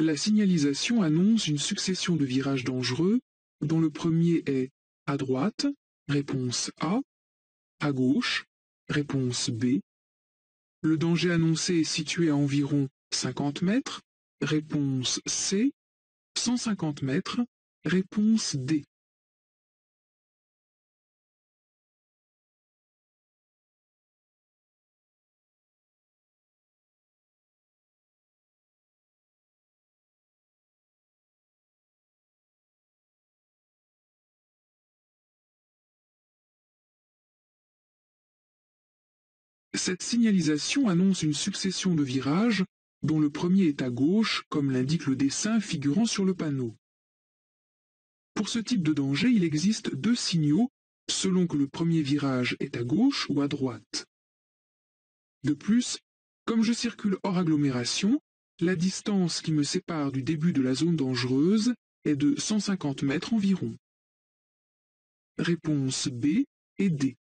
La signalisation annonce une succession de virages dangereux, dont le premier est à droite, réponse A, à gauche, réponse B. Le danger annoncé est situé à environ 50 mètres, réponse C, 150 mètres, réponse D. Cette signalisation annonce une succession de virages, dont le premier est à gauche, comme l'indique le dessin figurant sur le panneau. Pour ce type de danger, il existe deux signaux, selon que le premier virage est à gauche ou à droite. De plus, comme je circule hors agglomération, la distance qui me sépare du début de la zone dangereuse est de 150 mètres environ. Réponse B et D.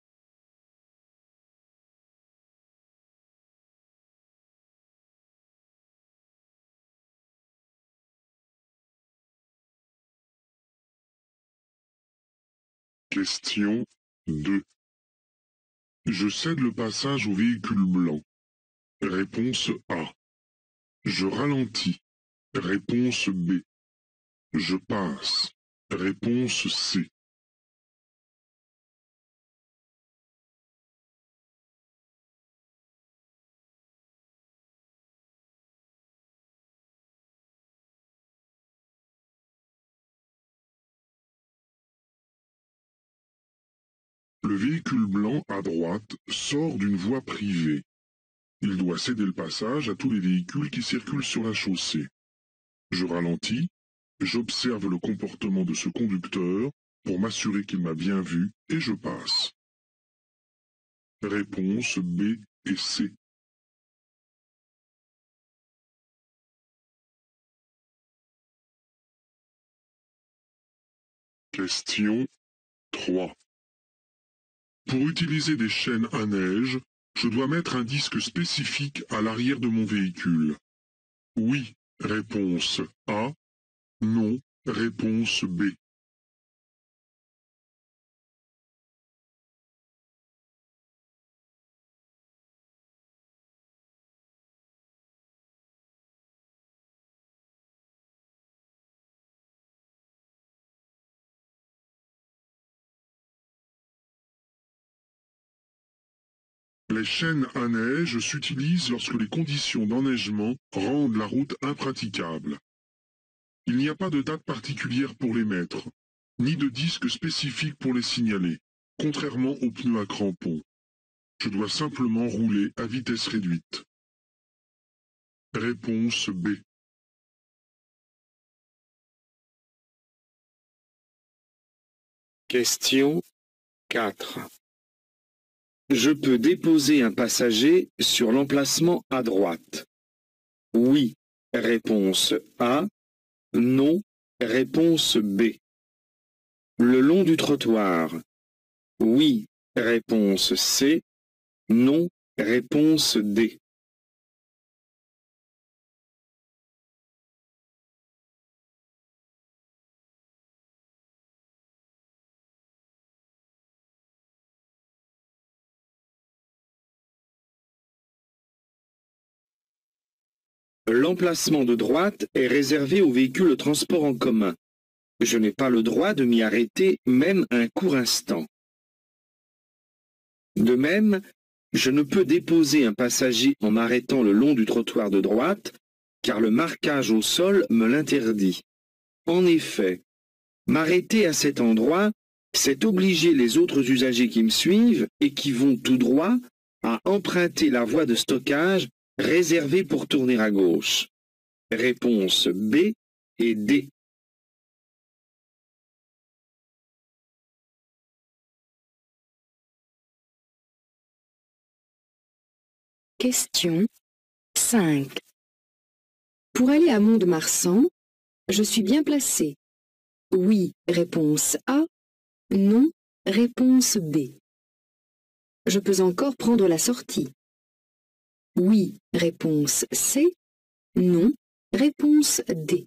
Question 2. Je cède le passage au véhicule blanc. Réponse A. Je ralentis. Réponse B. Je passe. Réponse C. Le véhicule blanc à droite sort d'une voie privée. Il doit céder le passage à tous les véhicules qui circulent sur la chaussée. Je ralentis, j'observe le comportement de ce conducteur pour m'assurer qu'il m'a bien vu et je passe. Réponse B et C. Question 3. Pour utiliser des chaînes à neige, je dois mettre un disque spécifique à l'arrière de mon véhicule. Oui, réponse A. Non, réponse B. Les chaînes à neige s'utilisent lorsque les conditions d'enneigement rendent la route impraticable. Il n'y a pas de date particulière pour les mettre, ni de disque spécifique pour les signaler, contrairement aux pneus à crampons. Je dois simplement rouler à vitesse réduite. Réponse B. Question 4. Je peux déposer un passager sur l'emplacement à droite. Oui, réponse A. Non, réponse B. Le long du trottoir. Oui, réponse C. Non, réponse D. L'emplacement de droite est réservé aux véhicules de transport en commun. Je n'ai pas le droit de m'y arrêter même un court instant. De même, je ne peux déposer un passager en m'arrêtant le long du trottoir de droite, car le marquage au sol me l'interdit. En effet, m'arrêter à cet endroit, c'est obliger les autres usagers qui me suivent et qui vont tout droit à emprunter la voie de stockage réservée pour tourner à gauche. Réponse B et D. Question 5. Pour aller à Mont-de-Marsan, je suis bien placé. Oui, réponse A. Non, réponse B. Je peux encore prendre la sortie. Oui, réponse C. Non, Réponse D.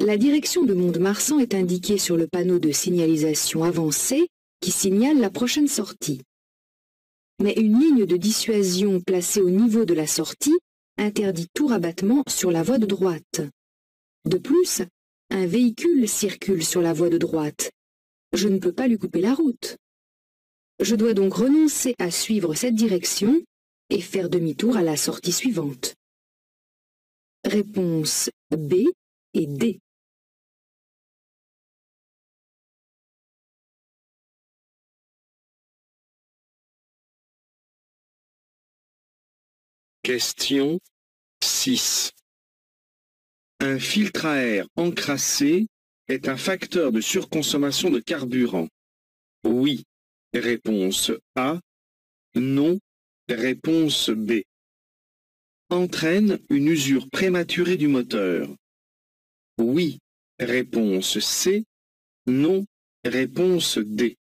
La direction de Mont-de-Marsan est indiquée sur le panneau de signalisation avancée qui signale la prochaine sortie. Mais une ligne de dissuasion placée au niveau de la sortie interdit tout rabattement sur la voie de droite. De plus, un véhicule circule sur la voie de droite. Je ne peux pas lui couper la route. Je dois donc renoncer à suivre cette direction et faire demi-tour à la sortie suivante. Réponse B et D. Question 6. Un filtre à air encrassé est un facteur de surconsommation de carburant. Oui. Réponse A. Non. Réponse B. Entraîne une usure prématurée du moteur. Oui. Réponse C. Non. Réponse D.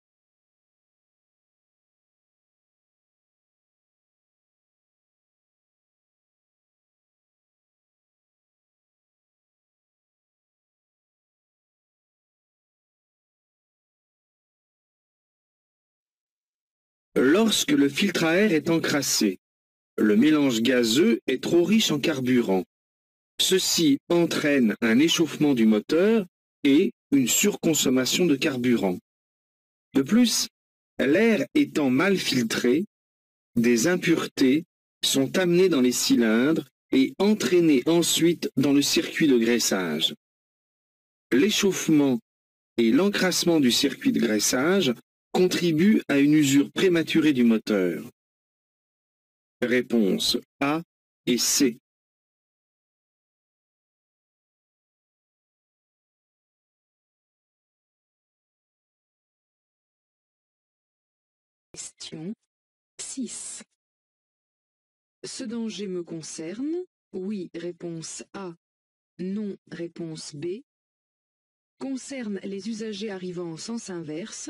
Lorsque le filtre à air est encrassé, le mélange gazeux est trop riche en carburant. Ceci entraîne un échauffement du moteur et une surconsommation de carburant. De plus, l'air étant mal filtré, des impuretés sont amenées dans les cylindres et entraînées ensuite dans le circuit de graissage. L'échauffement et l'encrassement du circuit de graissage contribuent à une usure prématurée du moteur. Réponse A et C. Question 6. Ce danger me concerne? Oui, réponse A. Non, réponse B. Concerne les usagers arrivant en sens inverse?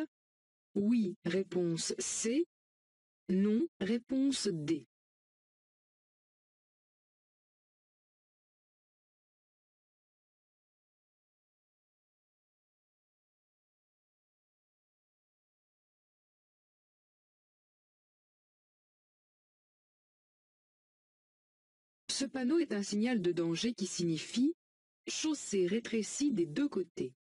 Oui, réponse C. Non, réponse D. Ce panneau est un signal de danger qui signifie « chaussée rétrécie des deux côtés ».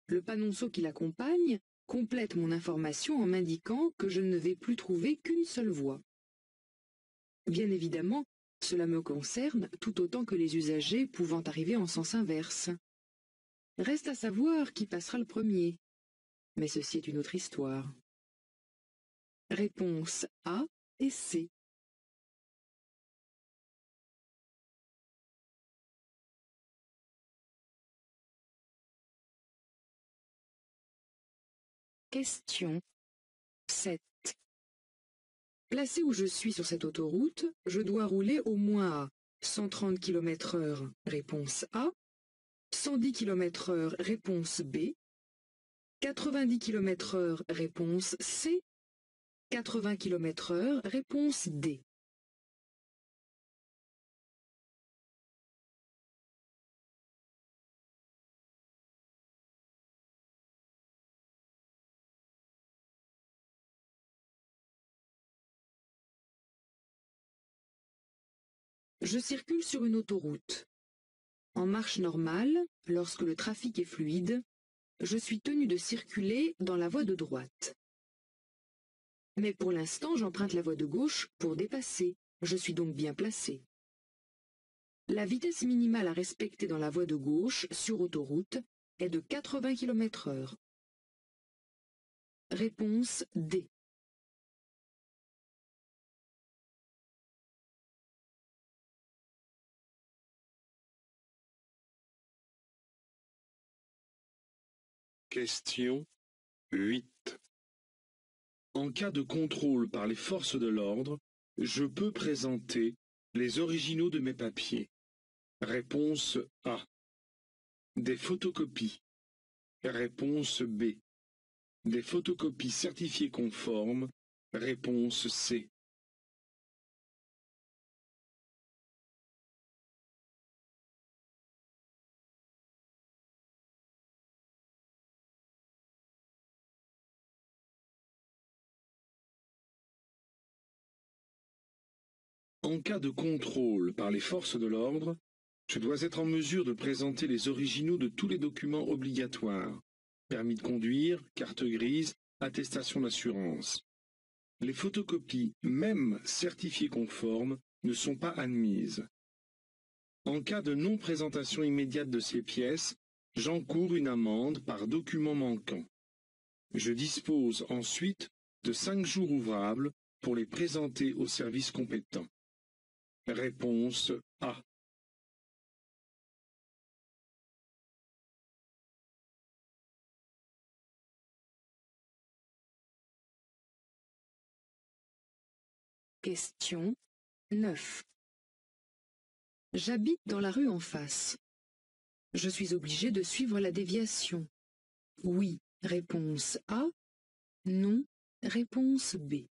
Le panonceau qui l'accompagne complète mon information en m'indiquant que je ne vais plus trouver qu'une seule voie. Bien évidemment, cela me concerne tout autant que les usagers pouvant arriver en sens inverse. Reste à savoir qui passera le premier. Mais ceci est une autre histoire. Réponse A et C. Question 7. Placé où je suis sur cette autoroute, je dois rouler au moins à 130 km/h, réponse A, 110 km/h, réponse B, 90 km/h, réponse C, 80 km/h, réponse D. Je circule sur une autoroute. En marche normale, lorsque le trafic est fluide, je suis tenu de circuler dans la voie de droite. Mais pour l'instant, j'emprunte la voie de gauche pour dépasser. Je suis donc bien placé. La vitesse minimale à respecter dans la voie de gauche, sur autoroute, est de 80 km/h. Réponse D. Question 8. En cas de contrôle par les forces de l'ordre, je peux présenter Les originaux de mes papiers. Réponse A. Des photocopies. Réponse B. Des photocopies certifiées conformes. Réponse C. En cas de contrôle par les forces de l'ordre, je dois être en mesure de présenter les originaux de tous les documents obligatoires. Permis de conduire, carte grise, attestation d'assurance. Les photocopies, même certifiées conformes, ne sont pas admises. En cas de non-présentation immédiate de ces pièces, j'encours une amende par document manquant. Je dispose ensuite de 5 jours ouvrables pour les présenter au service compétent. Réponse A. Question 9. J'habite dans la rue en face. Je suis obligé de suivre la déviation. Oui, réponse A. Non, réponse B.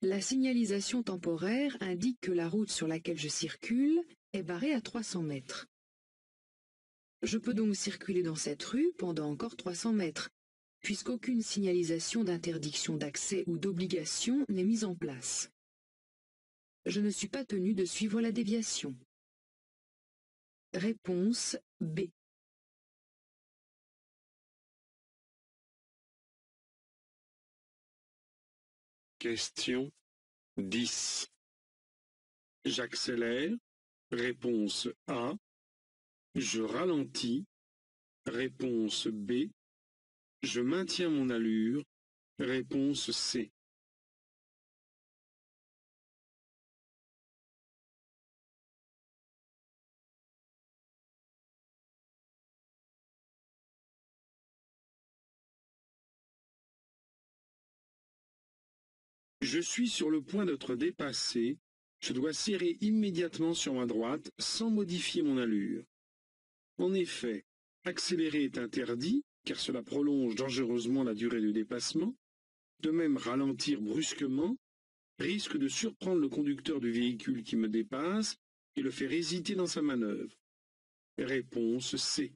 La signalisation temporaire indique que la route sur laquelle je circule est barrée à 300 mètres. Je peux donc circuler dans cette rue pendant encore 300 mètres, puisqu'aucune signalisation d'interdiction d'accès ou d'obligation n'est mise en place. Je ne suis pas tenu de suivre la déviation. Réponse B. Question 10. J'accélère. Réponse A. Je ralentis. Réponse B. Je maintiens mon allure. Réponse C. Je suis sur le point d'être dépassé. Je dois serrer immédiatement sur ma droite sans modifier mon allure. En effet, accélérer est interdit, car cela prolonge dangereusement la durée du dépassement. De même, ralentir brusquement risque de surprendre le conducteur du véhicule qui me dépasse et le faire hésiter dans sa manœuvre. Réponse C.